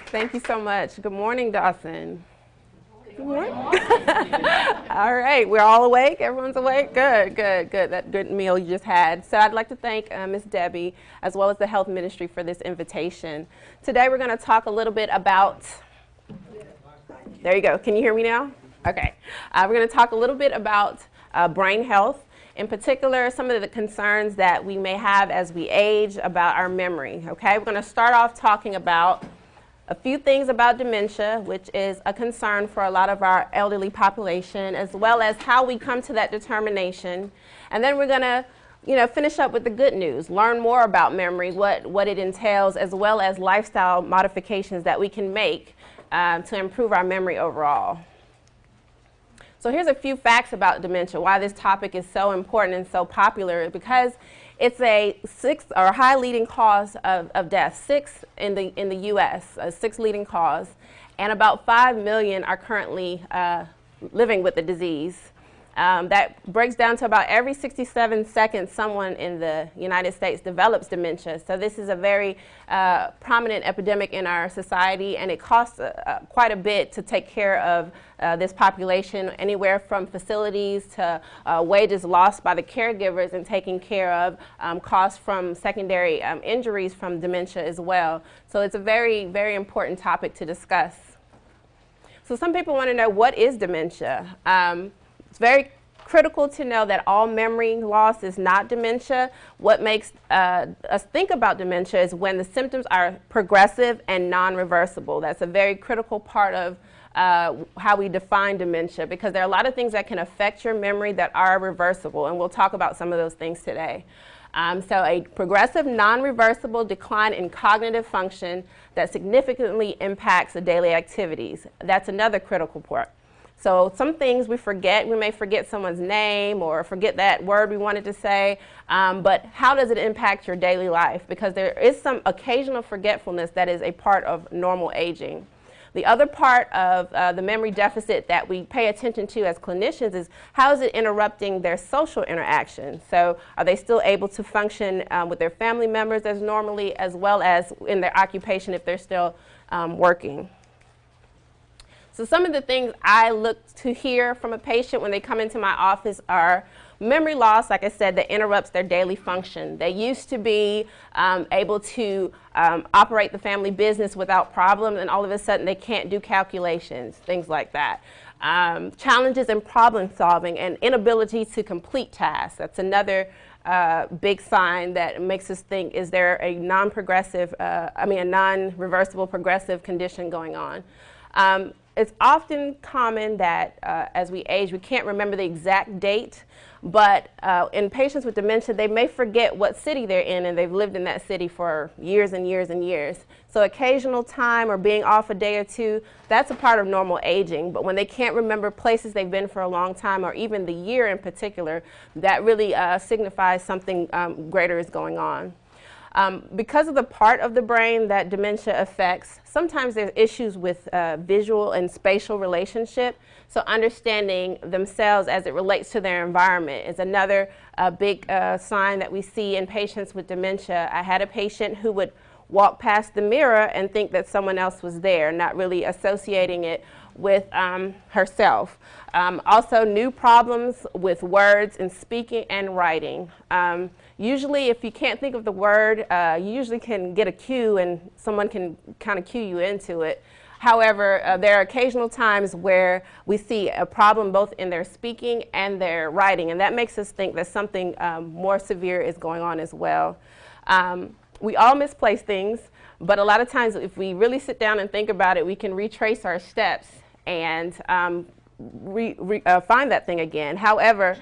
Thank you so much. Good morning, Dawson. Good morning. All right, we're all awake? Everyone's awake? Good. That good meal you just had. So I'd like to thank Ms. Debbie as well as the Health Ministry for this invitation. Today we're going to talk a little bit about, there you go. Can you hear me now? Okay. We're going to talk a little bit about brain health. In particular, some of the concerns that we may have as we age about our memory. Okay, we're going to start off talking about a few things about dementia, which is a concern for a lot of our elderly population, as well as how we come to that determination. And then we're going to, finish up with the good news, learn more about memory, what it entails, as well as lifestyle modifications that we can make to improve our memory overall. So here's a few facts about dementia, why this topic is so important and so popular, because it's a high leading cause of death, 6 in the U.S., a 6 leading cause, and about 5 million are currently living with the disease. That breaks down to about every 67 seconds someone in the United States develops dementia. So this is a very prominent epidemic in our society, and it costs quite a bit to take care of this population, anywhere from facilities to wages lost by the caregivers and taking care of costs from secondary injuries from dementia as well. So it's a very, very important topic to discuss. So some people want to know, what is dementia? It's very critical to know that all memory loss is not dementia. What makes us think about dementia is when the symptoms are progressive and non-reversible. That's a very critical part of how we define dementia, because there are a lot of things that can affect your memory that are reversible, and we'll talk about some of those things today. So a progressive, non-reversible decline in cognitive function that significantly impacts the daily activities. That's another critical part. So some things we forget. We may forget someone's name or forget that word we wanted to say, but how does it impact your daily life? Because there is some occasional forgetfulness that is a part of normal aging. The other part of the memory deficit that we pay attention to as clinicians is, how is it interrupting their social interaction? So are they still able to function with their family members as normally, as well as in their occupation if they're still working? So some of the things I look to hear from a patient when they come into my office are memory loss, like I said, that interrupts their daily function. They used to be able to operate the family business without problem, and all of a sudden they can't do calculations, things like that. Challenges in problem solving and inability to complete tasks. That's another big sign that makes us think, is there a non-progressive, a non-reversible progressive condition going on? It's often common that as we age, we can't remember the exact date, but in patients with dementia, they may forget what city they're in, and they've lived in that city for years and years and years. So occasional time or being off a day or two, that's a part of normal aging. But when they can't remember places they've been for a long time, or even the year in particular, that really signifies something greater is going on. Because of the part of the brain that dementia affects, sometimes there's issues with visual and spatial relationship. So understanding themselves as it relates to their environment is another big sign that we see in patients with dementia. I had a patient who would walk past the mirror and think that someone else was there, not really associating it with herself. Also, new problems with words in speaking and writing. Usually, if you can't think of the word, you usually can get a cue and someone can kind of cue you into it. However, there are occasional times where we see a problem both in their speaking and their writing, and that makes us think that something more severe is going on as well. We all misplace things, but a lot of times if we really sit down and think about it, we can retrace our steps and find that thing again. However,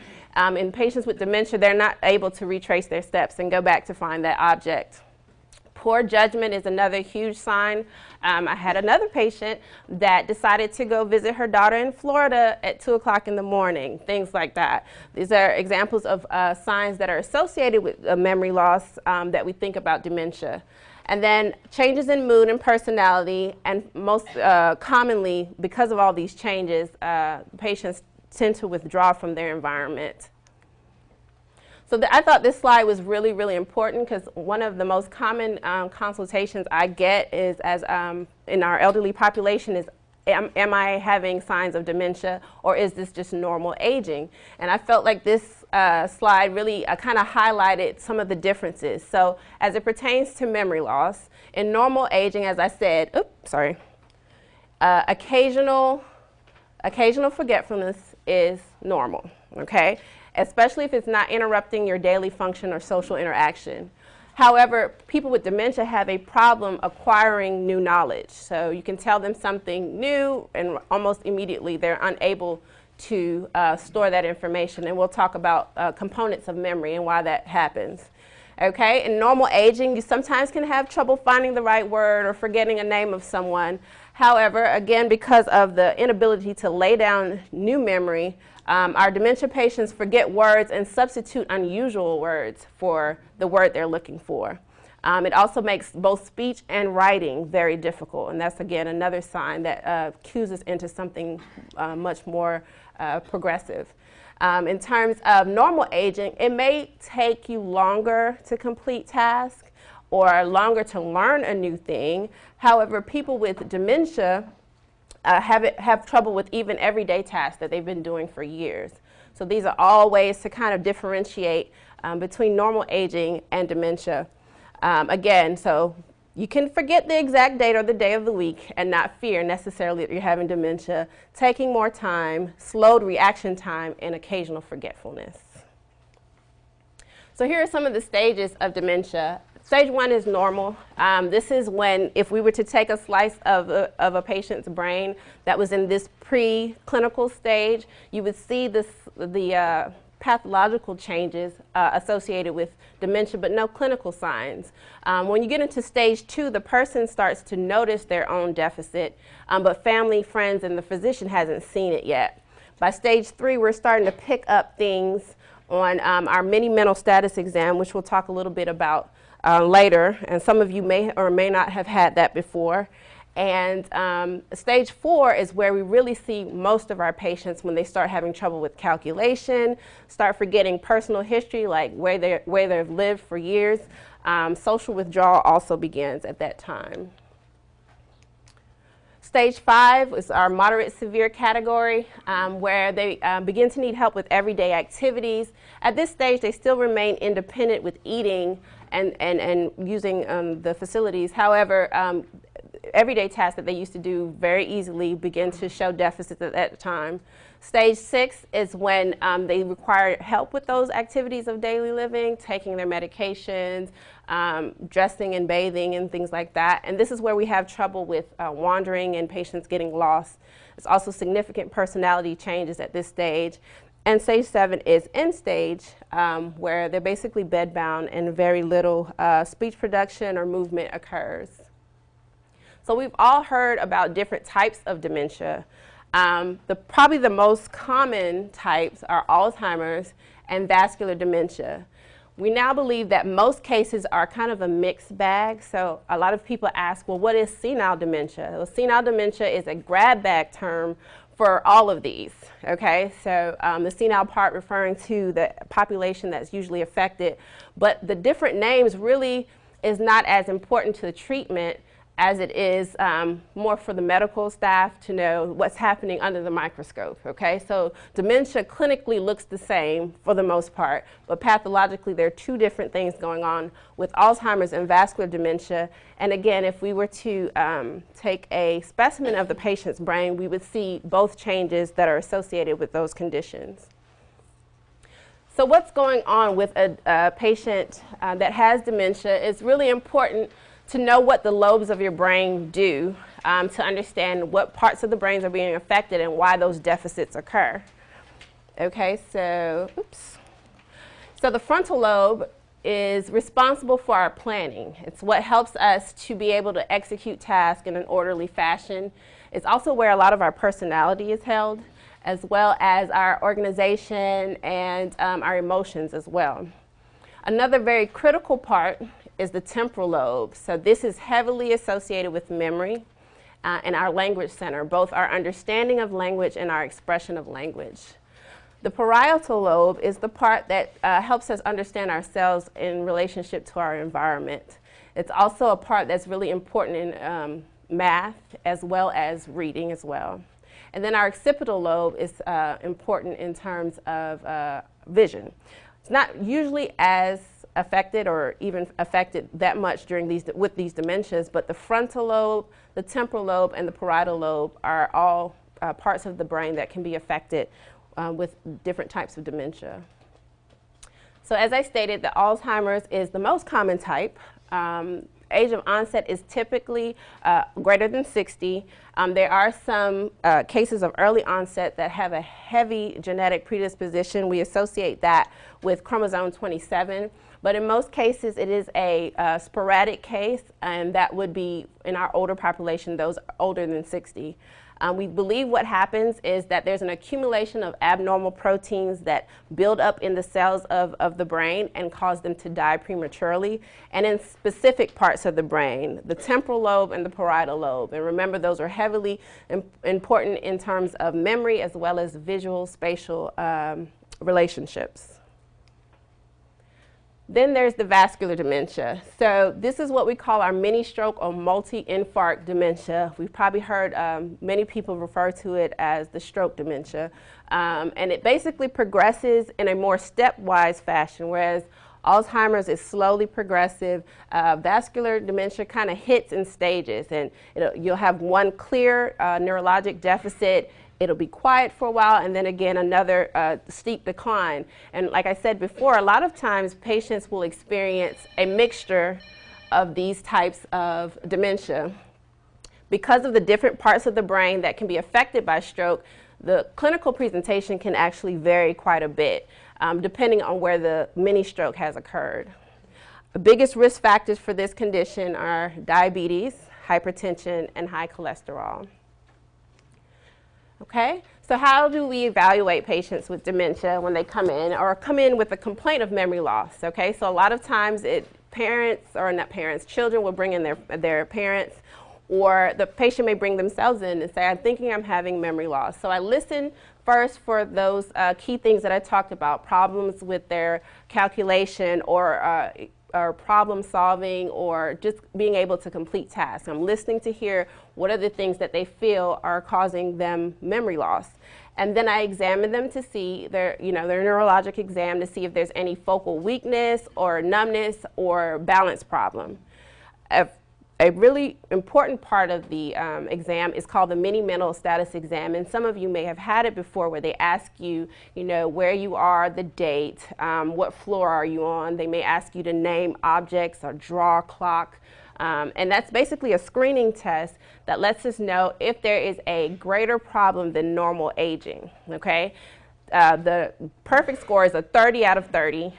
in patients with dementia, they're not able to retrace their steps and go back to find that object. Poor judgment is another huge sign. I had another patient that decided to go visit her daughter in Florida at 2 o'clock in the morning, things like that. These are examples of signs that are associated with memory loss that we think about dementia. And then changes in mood and personality, and most commonly, because of all these changes, patients tend to withdraw from their environment. So I thought this slide was really, really important because one of the most common consultations I get is, in our elderly population, is am I having signs of dementia, or is this just normal aging? And I felt like this slide really kind of highlighted some of the differences. So as it pertains to memory loss, in normal aging, as I said, occasional forgetfulness is normal, okay? Especially if it's not interrupting your daily function or social interaction. However, people with dementia have a problem acquiring new knowledge. So you can tell them something new and almost immediately they're unable to store that information. And we'll talk about components of memory and why that happens. Okay, in normal aging, you sometimes can have trouble finding the right word or forgetting a name of someone. However, again, because of the inability to lay down new memory, our dementia patients forget words and substitute unusual words for the word they're looking for. It also makes both speech and writing very difficult, and that's, again, another sign that cues us into something much more progressive. In terms of normal aging, it may take you longer to complete tasks or longer to learn a new thing. However, people with dementia have trouble with even everyday tasks that they've been doing for years. So these are all ways to kind of differentiate between normal aging and dementia. Again, so you can forget the exact date or the day of the week and not fear necessarily that you're having dementia, taking more time, slowed reaction time, and occasional forgetfulness. So here are some of the stages of dementia. Stage 1 is normal. This is when, if we were to take a slice of a patient's brain that was in this pre-clinical stage, you would see the pathological changes associated with dementia, but no clinical signs. When you get into stage 2, the person starts to notice their own deficit, but family, friends, and the physician hasn't seen it yet. By stage 3, we're starting to pick up things on our mini mental status exam, which we'll talk a little bit about later, and some of you may or may not have had that before. And stage 4 is where we really see most of our patients when they start having trouble with calculation, start forgetting personal history, like where they've lived for years. Social withdrawal also begins at that time. Stage 5 is our moderate severe category, where they begin to need help with everyday activities. At this stage, they still remain independent with eating and using the facilities. However, everyday tasks that they used to do very easily begin to show deficits at that time. Stage 6 is when they require help with those activities of daily living, taking their medications, dressing and bathing and things like that. And this is where we have trouble with wandering and patients getting lost. There's also significant personality changes at this stage. And stage 7 is end stage, where they're basically bedbound and very little speech production or movement occurs. So we've all heard about different types of dementia. Probably the most common types are Alzheimer's and vascular dementia. We now believe that most cases are kind of a mixed bag. So a lot of people ask, well, what is senile dementia? Well, senile dementia is a grab bag term for all of these, okay? So the senile part referring to the population that's usually affected, but the different names really is not as important to the treatment as it is more for the medical staff to know what's happening under the microscope, okay? So dementia clinically looks the same for the most part, but pathologically there are two different things going on with Alzheimer's and vascular dementia. And again, if we were to take a specimen of the patient's brain, we would see both changes that are associated with those conditions. So what's going on with a patient that has dementia? It's really important to know what the lobes of your brain do, to understand what parts of the brains are being affected and why those deficits occur. Okay, so, So the frontal lobe is responsible for our planning. It's what helps us to be able to execute tasks in an orderly fashion. It's also where a lot of our personality is held, as well as our organization and our emotions as well. Another very critical part is the temporal lobe. So this is heavily associated with memory and our language center, both our understanding of language and our expression of language. The parietal lobe is the part that helps us understand ourselves in relationship to our environment. It's also a part that's really important in math as well as reading as well. And then our occipital lobe is important in terms of vision. It's not usually as affected or even affected that much with these dementias, but the frontal lobe, the temporal lobe, and the parietal lobe are all parts of the brain that can be affected with different types of dementia. So as I stated, the Alzheimer's is the most common type. Age of onset is typically greater than 60. There are some cases of early onset that have a heavy genetic predisposition. We associate that with chromosome 27. But in most cases, it is a sporadic case, and that would be in our older population, those older than 60. We believe what happens is that there's an accumulation of abnormal proteins that build up in the cells of the brain and cause them to die prematurely, and in specific parts of the brain, the temporal lobe and the parietal lobe. And remember, those are heavily important in terms of memory as well as visual spatial relationships. Then there's the vascular dementia. So this is what we call our mini stroke or multi-infarct dementia. We've probably heard many people refer to it as the stroke dementia. And it basically progresses in a more stepwise fashion, whereas Alzheimer's is slowly progressive. Vascular dementia kind of hits in stages, and you'll have one clear neurologic deficit. It'll be quiet for a while, and then again another steep decline. And like I said before, a lot of times patients will experience a mixture of these types of dementia. Because of the different parts of the brain that can be affected by stroke, the clinical presentation can actually vary quite a bit, depending on where the mini stroke has occurred. The biggest risk factors for this condition are diabetes, hypertension, and high cholesterol. Okay, so how do we evaluate patients with dementia when they come in or come in with a complaint of memory loss? Okay, so a lot of times children will bring in their parents, or the patient may bring themselves in and say, I'm thinking I'm having memory loss. So I listen first for those key things that I talked about, problems with their calculation or problem solving or just being able to complete tasks. I'm listening to hear what are the things that they feel are causing them memory loss. And then I examine them to see their neurologic exam to see if there's any focal weakness or numbness or balance problem. A really important part of the exam is called the mini mental status exam, and some of you may have had it before, where they ask you, where you are, the date, what floor are you on. They may ask you to name objects or draw a clock, and that's basically a screening test that lets us know if there is a greater problem than normal aging. Okay, the perfect score is a 30 out of 30.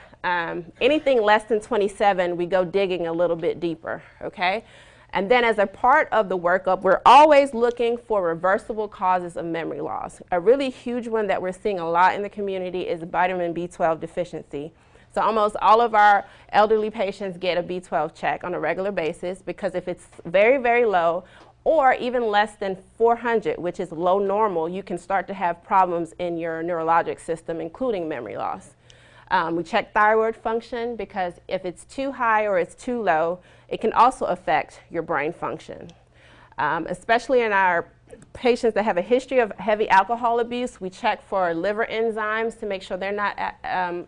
Anything less than 27, we go digging a little bit deeper. Okay. And then as a part of the workup, we're always looking for reversible causes of memory loss. A really huge one that we're seeing a lot in the community is vitamin B12 deficiency. So almost all of our elderly patients get a B12 check on a regular basis, because if it's very, very low or even less than 400, which is low normal, you can start to have problems in your neurologic system, including memory loss. We check thyroid function, because if it's too high or it's too low, it can also affect your brain function. Especially in our patients that have a history of heavy alcohol abuse, we check for liver enzymes to make sure they're not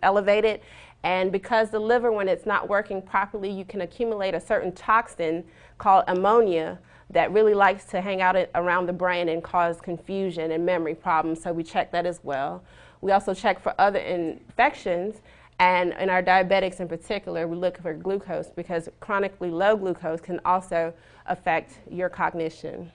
elevated. And because the liver, when it's not working properly, you can accumulate a certain toxin called ammonia that really likes to hang out around the brain and cause confusion and memory problems. So we check that as well. We also check for other infections, and in our diabetics in particular, we look for glucose, because chronically low glucose can also affect your cognition.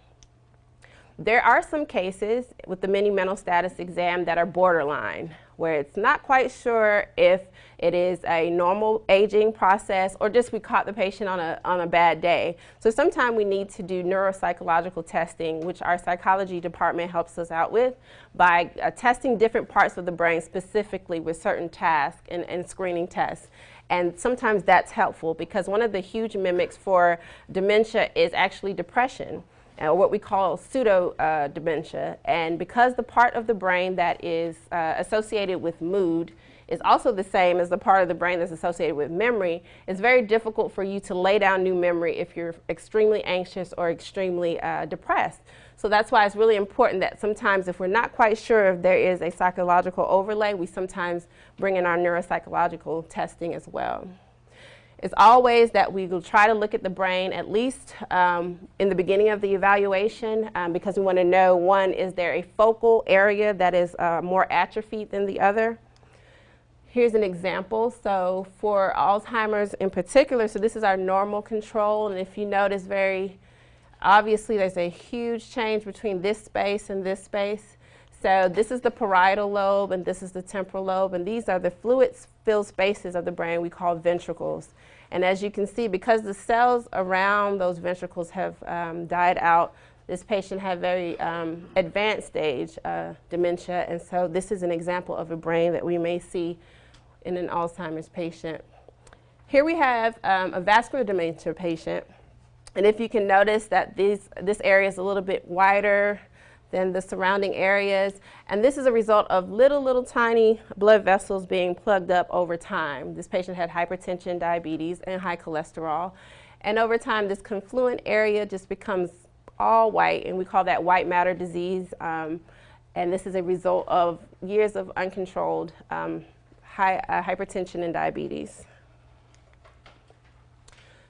There are some cases with the mini mental status exam that are borderline, where it's not quite sure if it is a normal aging process or just we caught the patient on a bad day. So sometimes we need to do neuropsychological testing, which our psychology department helps us out with by testing different parts of the brain specifically with certain tasks and screening tests. And sometimes that's helpful, because one of the huge mimics for dementia is actually depression. what we call pseudo dementia. And because the part of the brain that is associated with mood is also the same as the part of the brain that's associated with memory, it's very difficult for you to lay down new memory if you're extremely anxious or extremely depressed. So that's why it's really important that sometimes if we're not quite sure if there is a psychological overlay, we sometimes bring in our neuropsychological testing as well. It's always that we will try to look at the brain at least in the beginning of the evaluation because we want to know, one, is there a focal area that is more atrophied than the other? Here's an example. So for Alzheimer's in particular, so this is our normal control, and if you notice very obviously there's a huge change between this space and this space. So this is the parietal lobe and this is the temporal lobe, and these are the fluid-filled spaces of the brain we call ventricles. And as you can see, because the cells around those ventricles have died out, this patient had very advanced stage dementia, and so this is an example of a brain that we may see in an Alzheimer's patient. Here we have a vascular dementia patient, and if you can notice that this area is a little bit wider than the surrounding areas, and this is a result of little tiny blood vessels being plugged up over time. This patient had hypertension, diabetes, and high cholesterol, and over time this confluent area just becomes all white, and we call that white matter disease, and this is a result of years of uncontrolled hypertension and diabetes.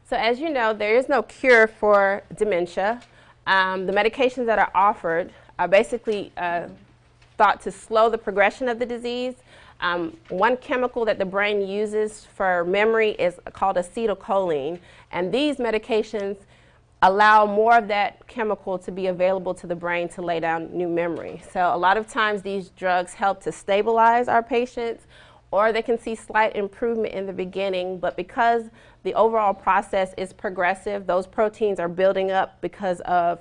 So as you know, there is no cure for dementia. The medications that are offered are basically thought to slow the progression of the disease. One chemical that the brain uses for memory is called acetylcholine, and these medications allow more of that chemical to be available to the brain to lay down new memory. So a lot of times these drugs help to stabilize our patients, or they can see slight improvement in the beginning, but because the overall process is progressive, those proteins are building up because of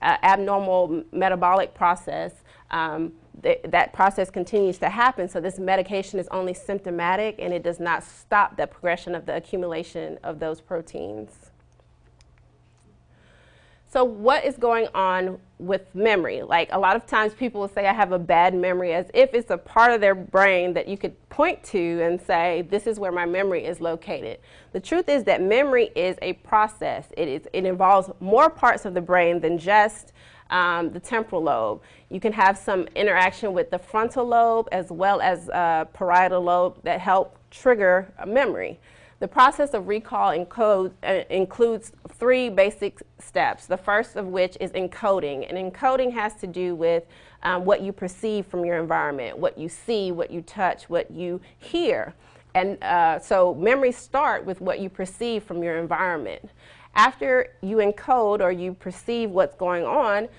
abnormal metabolic process. That process continues to happen, so this medication is only symptomatic and it does not stop the progression of the accumulation of those proteins. So what is going on with memory? Like, a lot of times people will say, I have a bad memory, as if it's a part of their brain that you could point to and say, this is where my memory is located. The truth is that memory is a process. It involves more parts of the brain than just the temporal lobe. You can have some interaction with the frontal lobe as well as parietal lobe that help trigger a memory. The process of recall includes three basic steps, the first of which is encoding. And encoding has to do with what you perceive from your environment, what you see, what you touch, what you hear. And so memories start with what you perceive from your environment. After you encode or you perceive what's going on,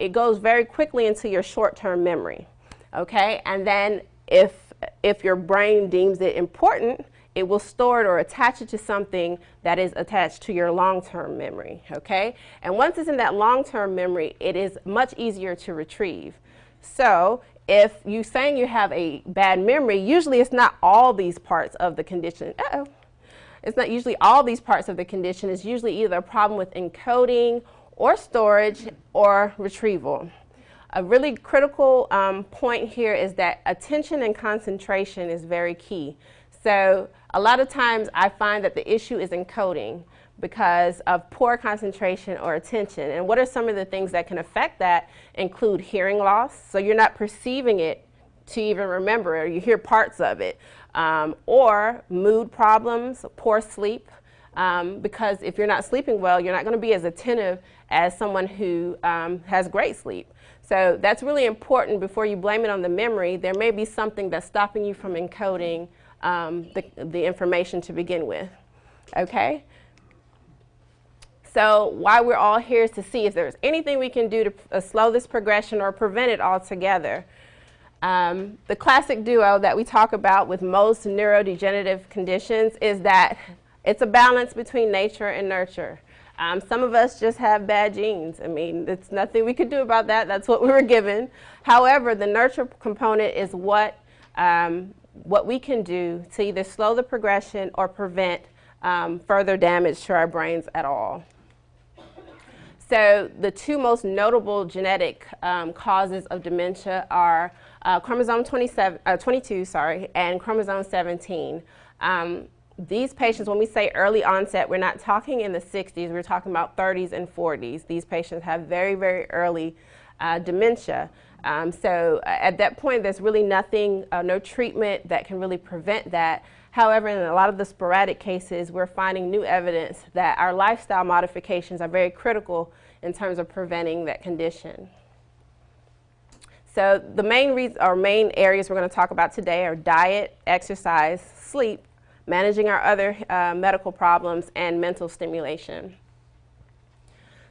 it goes very quickly into your short-term memory, okay? And then if your brain deems it important, it will store it or attach it to something that is attached to your long-term memory, okay? And once it's in that long-term memory, it is much easier to retrieve. So if you're saying you have a bad memory, usually it's not all these parts of the condition. It's not usually all these parts of the condition. It's usually either a problem with encoding or storage or retrieval. A really critical point here is that attention and concentration is very key. So a lot of times I find that the issue is encoding because of poor concentration or attention. And what are some of the things that can affect that? Include hearing loss, so you're not perceiving it to even remember it, or you hear parts of it, or mood problems, poor sleep, because if you're not sleeping well, you're not going to be as attentive as someone who has great sleep. So that's really important. Before you blame it on the memory, there may be something that's stopping you from encoding the information to begin with, okay? So why we're all here is to see if there's anything we can do to slow this progression or prevent it altogether. The classic duo that we talk about with most neurodegenerative conditions is that it's a balance between nature and nurture. Some of us just have bad genes. I mean, there's nothing we could do about that. That's what we were given. However, the nurture component is what we can do to either slow the progression or prevent further damage to our brains at all. So the two most notable genetic causes of dementia are chromosome 22, and chromosome 17. These patients, when we say early onset, we're not talking in the 60s, we're talking about 30s and 40s. These patients have very, very early dementia. So at that point, there's really nothing, no treatment that can really prevent that. However, in a lot of the sporadic cases, we're finding new evidence that our lifestyle modifications are very critical in terms of preventing that condition. So the main areas we're going to talk about today are diet, exercise, sleep, managing our other medical problems, and mental stimulation.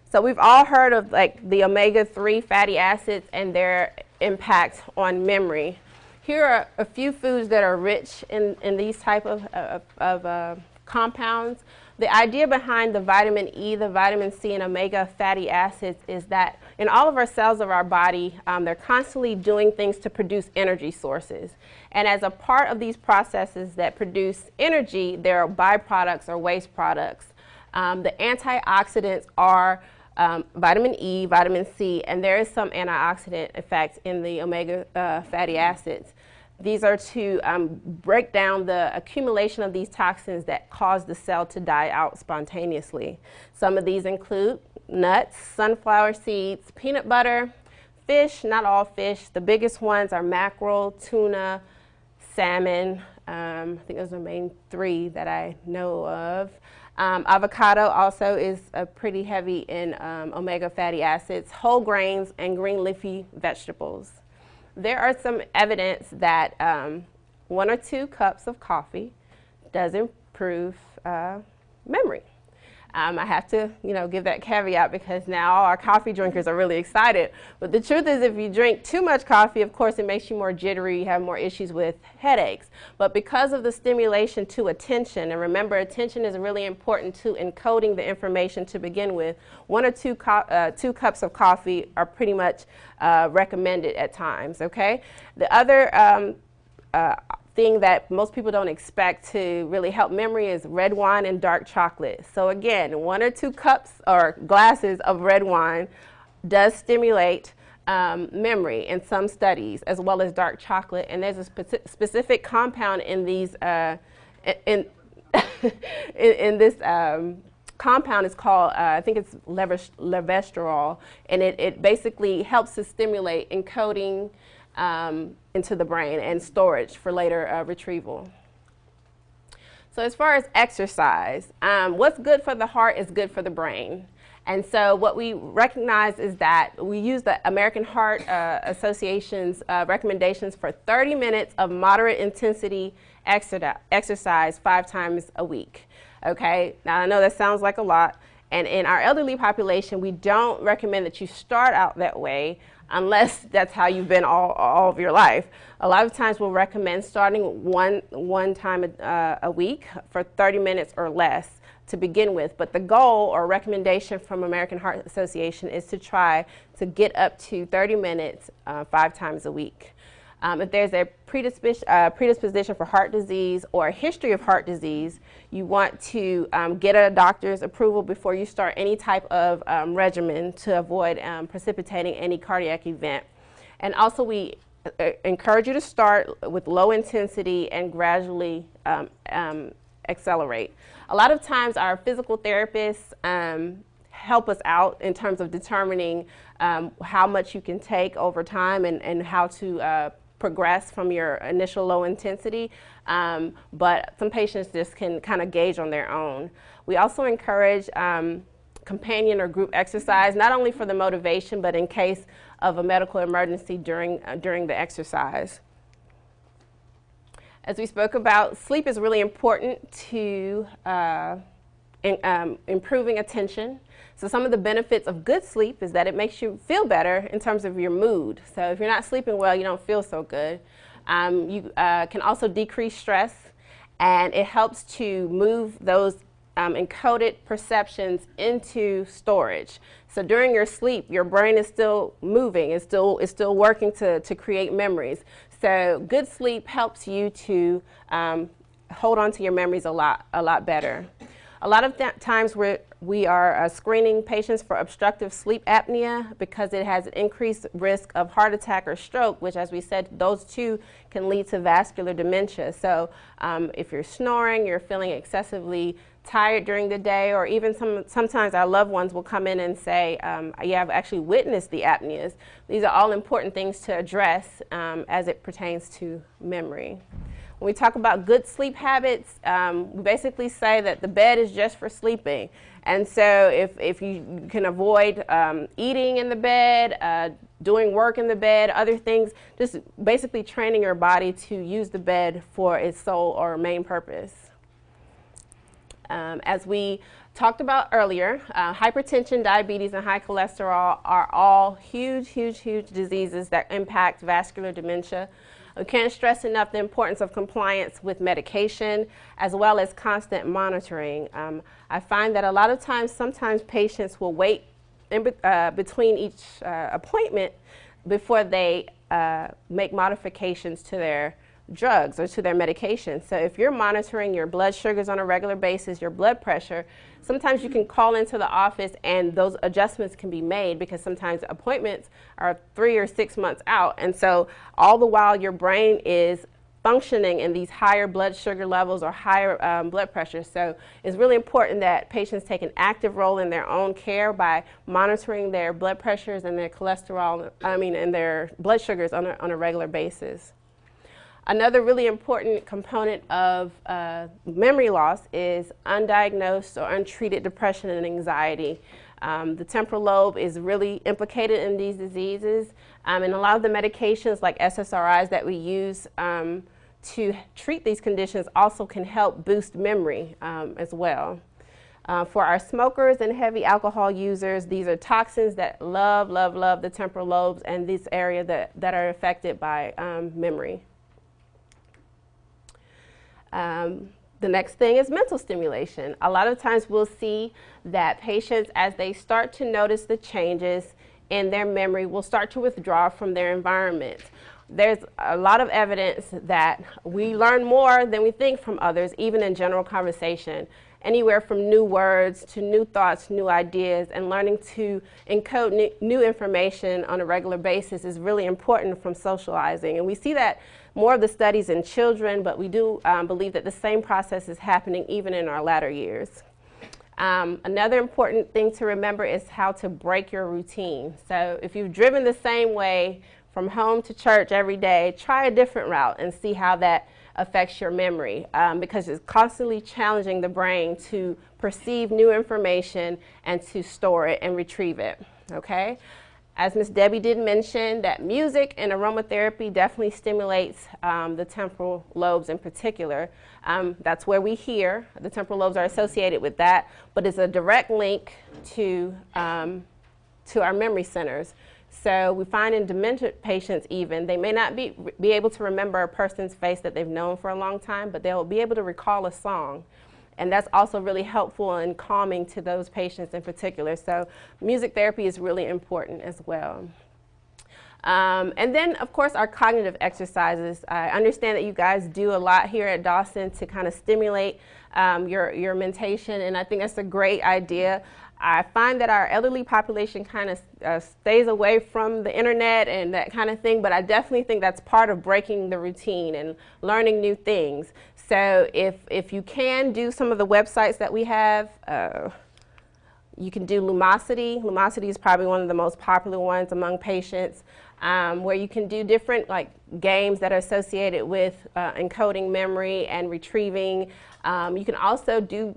So we've all heard of like the omega-3 fatty acids and their impact on memory. Here are a few foods that are rich in these type of compounds. The idea behind the vitamin E, the vitamin C, and omega fatty acids is that in all of our cells of our body, they're constantly doing things to produce energy sources. And as a part of these processes that produce energy, there are byproducts or waste products. The antioxidants are vitamin E, vitamin C, and there is some antioxidant effect in the omega fatty acids. These are to break down the accumulation of these toxins that cause the cell to die out spontaneously. Some of these include nuts, sunflower seeds, peanut butter, fish, not all fish. The biggest ones are mackerel, tuna, salmon. I think those are the main three that I know of. Avocado also is pretty heavy in omega fatty acids, whole grains, and green leafy vegetables. There are some evidence that 1 or 2 cups of coffee does improve memory. I have to, give that caveat because now all our coffee drinkers are really excited. But the truth is, if you drink too much coffee, of course, it makes you more jittery, you have more issues with headaches. But because of the stimulation to attention, and remember, attention is really important to encoding the information to begin with, 1 or 2 cups of coffee are pretty much recommended at times, okay? The other thing that most people don't expect to really help memory is red wine and dark chocolate. So again, 1 or 2 cups or glasses of red wine does stimulate memory in some studies, as well as dark chocolate. And there's a specific compound in these in this compound is called, I think it's levostrol, and it basically helps to stimulate encoding into the brain and storage for later retrieval. So as far as exercise, what's good for the heart is good for the brain. And so what we recognize is that we use the American Heart Association's recommendations for 30 minutes of moderate intensity exercise 5 times a week. Okay, now I know that sounds like a lot. And in our elderly population, we don't recommend that you start out that way unless that's how you've been all of your life. A lot of times we'll recommend starting one time a week for 30 minutes or less to begin with. But the goal or recommendation from American Heart Association is to try to get up to 30 minutes 5 times a week. If there's a predisposition for heart disease or a history of heart disease, you want to get a doctor's approval before you start any type of regimen to avoid precipitating any cardiac event. And also we encourage you to start with low intensity and gradually accelerate. A lot of times our physical therapists help us out in terms of determining how much you can take over time and how to progress from your initial low intensity, but some patients just can kind of gauge on their own. We also encourage companion or group exercise, not only for the motivation, but in case of a medical emergency during the exercise. As we spoke about, sleep is really important to improving attention. So some of the benefits of good sleep is that it makes you feel better in terms of your mood. So if you're not sleeping well, you don't feel so good. You can also decrease stress, and it helps to move those encoded perceptions into storage. So during your sleep, your brain is still moving, it's still working to create memories. So good sleep helps you to hold on to your memories a lot better. A A lot of times we are screening patients for obstructive sleep apnea because it has an increased risk of heart attack or stroke, which, as we said, those two can lead to vascular dementia. So if you're snoring, you're feeling excessively tired during the day, or even sometimes our loved ones will come in and say, yeah, I've actually witnessed the apneas. These are all important things to address as it pertains to memory. When we talk about good sleep habits, we basically say that the bed is just for sleeping. And so if you can avoid eating in the bed, doing work in the bed, other things, just basically training your body to use the bed for its sole or main purpose. As we talked about earlier, hypertension, diabetes, and high cholesterol are all huge, huge, huge diseases that impact vascular dementia. We can't stress enough the importance of compliance with medication as well as constant monitoring. I find that a lot of times, sometimes patients will wait between each appointment before they make modifications to their drugs or to their medication. So if you're monitoring your blood sugars on a regular basis, your blood pressure, sometimes you can call into the office and those adjustments can be made, because sometimes appointments are 3 or 6 months out. And so all the while your brain is functioning in these higher blood sugar levels or higher blood pressure. So it's really important that patients take an active role in their own care by monitoring their blood pressures and their cholesterol, and their blood sugars on a regular basis. Another really important component of memory loss is undiagnosed or untreated depression and anxiety. The temporal lobe is really implicated in these diseases, and a lot of the medications like SSRIs that we use to treat these conditions also can help boost memory as well. For our smokers and heavy alcohol users, these are toxins that love the temporal lobes and this area that are affected by memory. The next thing is mental stimulation. A lot of times we'll see that patients, as they start to notice the changes in their memory, will start to withdraw from their environment. There's a lot of evidence that we learn more than we think from others, even in general conversation. Anywhere from new words to new thoughts, new ideas, and learning to encode new information on a regular basis is really important from socializing. And we see that more of the studies in children, but we do believe that the same process is happening even in our latter years. Another important thing to remember is how to break your routine. So if you've driven the same way from home to church every day, try a different route and see how that affects your memory, because it's constantly challenging the brain to perceive new information and to store it and retrieve it, okay? As Ms. Debbie did mention, that music and aromatherapy definitely stimulates the temporal lobes in particular. That's where we hear. The temporal lobes are associated with that, but it's a direct link to our memory centers. So we find in dementia patients even, they may not be able to remember a person's face that they've known for a long time, but they'll be able to recall a song. And that's also really helpful and calming to those patients in particular. So music therapy is really important as well. And then, of course, our cognitive exercises. I understand that you guys do a lot here at Dawson to kind of stimulate your mentation, and I think that's a great idea. I find that our elderly population kind of stays away from the internet and that kind of thing, but I definitely think that's part of breaking the routine and learning new things. So if you can do some of the websites that we have, you can do Lumosity. Lumosity is probably one of the most popular ones among patients, where you can do different games that are associated with encoding memory and retrieving. You can also do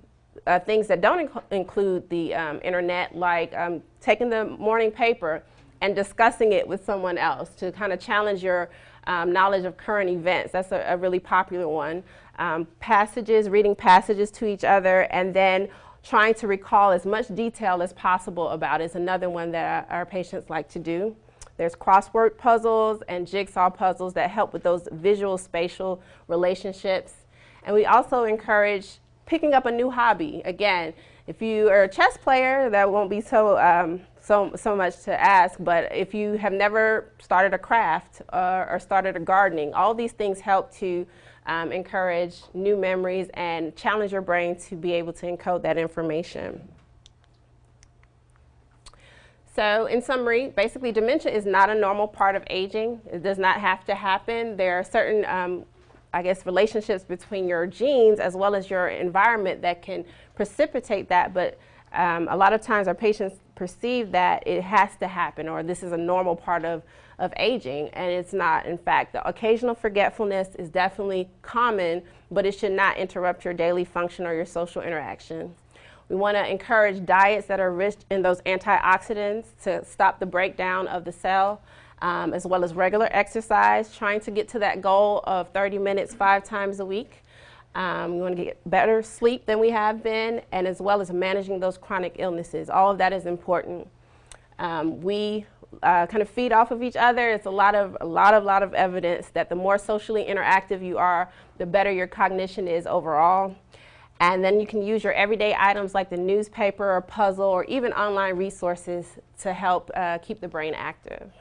things that don't include the internet, like taking the morning paper and discussing it with someone else to kind of challenge your knowledge of current events. That's a really popular one. Reading passages to each other, and then trying to recall as much detail as possible about it is another one that our patients like to do. There's crossword puzzles and jigsaw puzzles that help with those visual spatial relationships. And we also encourage picking up a new hobby. Again, if you are a chess player, that won't be so much to ask, but if you have never started a craft or started a gardening, all these things help to encourage new memories, and challenge your brain to be able to encode that information. So in summary, basically dementia is not a normal part of aging. It does not have to happen. There are certain, I guess, relationships between your genes as well as your environment that can precipitate that, but a lot of times our patients perceive that it has to happen or this is a normal part of aging, and it's not. In fact, the occasional forgetfulness is definitely common, but it should not interrupt your daily function or your social interactions. We want to encourage diets that are rich in those antioxidants to stop the breakdown of the cell, as well as regular exercise, trying to get to that goal of 30 minutes 5 times a week. We want to get better sleep than we have been, and as well as managing those chronic illnesses. All of that is important. We kind of feed off of each other. It's a lot of evidence that the more socially interactive you are, the better your cognition is overall. And then you can use your everyday items like the newspaper or puzzle or even online resources to help keep the brain active.